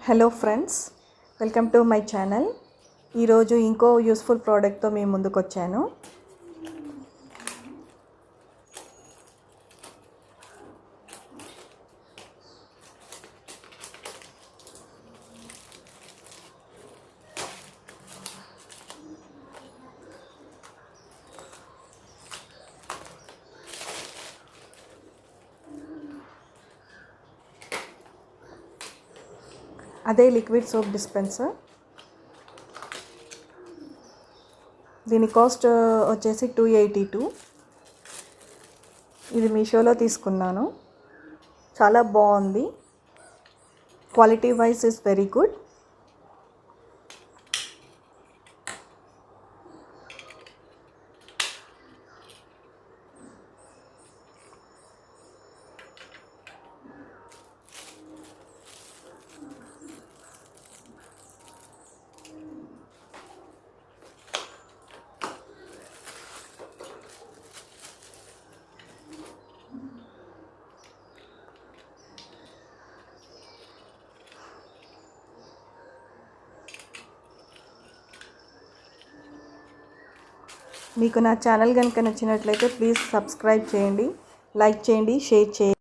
Hello friends, welcome to my channel. ఈరోజు ఇంకో useful ప్రోడక్ట్తో మీ ముందుకు వచ్చాను. అదే లిక్విడ్ సోప్ డిస్పెన్సర్. దీని కాస్ట్ వచ్చేసి 282. ఇది మీషోలో తీసుకున్నాను. చాలా బాగుంది. Quality wise is very good. మీకు నా ఛానల్ కనుక నచ్చినట్లయితే ప్లీజ్ సబ్స్క్రైబ్ చేయండి, లైక్ చేయండి, షేర్ చేయండి.